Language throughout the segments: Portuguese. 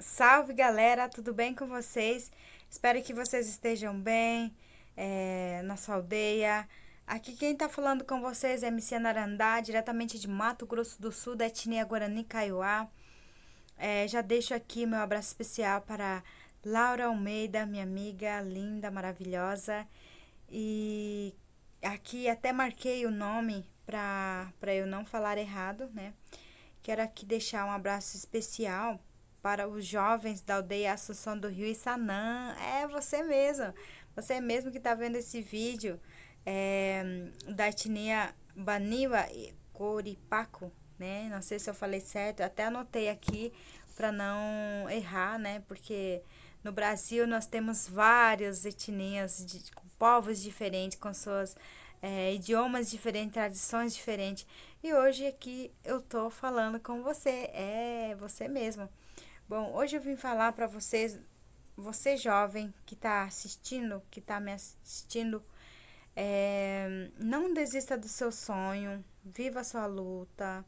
Salve galera, tudo bem com vocês? Espero que vocês estejam bem, na sua aldeia. Aqui quem tá falando com vocês é Miciana Arandá, diretamente de Mato Grosso do Sul, da etnia Guarani Kaiowá. Já deixo aqui meu abraço especial para Laura Almeida, minha amiga linda, maravilhosa. E aqui até marquei o nome para eu não falar errado, né? Quero aqui deixar um abraço especial para os jovens da aldeia Assunção do Rio Issanã. É você mesmo que está vendo esse vídeo, da etnia Baniwa e Coripaco, né? Não sei se eu falei certo, até anotei aqui para não errar, né? Porque no Brasil nós temos várias etnias, com povos diferentes, com suas idiomas diferentes, tradições diferentes. E hoje aqui eu tô falando com você, você mesmo. Bom, hoje eu vim falar para vocês, você jovem que tá assistindo, que tá me assistindo, não desista do seu sonho, viva a sua luta,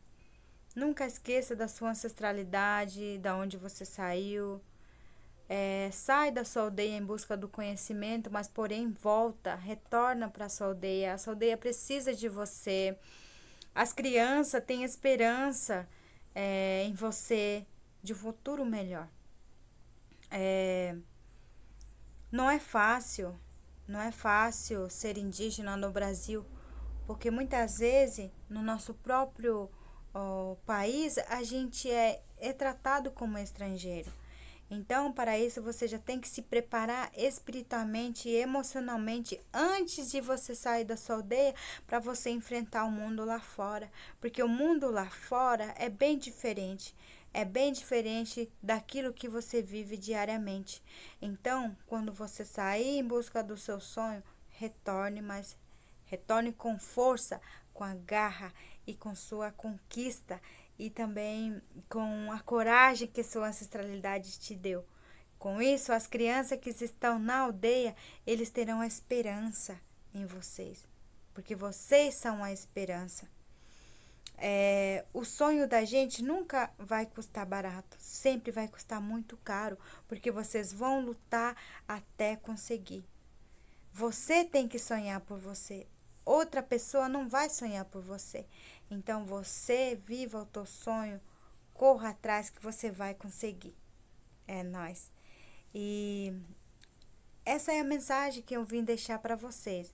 nunca esqueça da sua ancestralidade, da onde você saiu. Sai da sua aldeia em busca do conhecimento, mas porém volta, retorna para a sua aldeia. A sua aldeia precisa de você. As crianças têm esperança em você de um futuro melhor. É, não é fácil, não é fácil ser indígena no Brasil, porque muitas vezes no nosso próprio país a gente é tratado como estrangeiro. Então, para isso, você já tem que se preparar espiritualmente e emocionalmente antes de você sair da sua aldeia para você enfrentar o mundo lá fora. Porque o mundo lá fora é bem diferente. É bem diferente daquilo que você vive diariamente. Então, quando você sair em busca do seu sonho, retorne, mas retorne com força, com a garra e com sua conquista e também com a coragem que sua ancestralidade te deu. Com isso, as crianças que estão na aldeia, eles terão a esperança em vocês, porque vocês são a esperança. O sonho da gente nunca vai custar barato, sempre vai custar muito caro, porque vocês vão lutar até conseguir. Você tem que sonhar por você. Outra pessoa não vai sonhar por você. Então você viva o teu sonho, corra atrás que você vai conseguir. É nóis. E essa é a mensagem que eu vim deixar para vocês.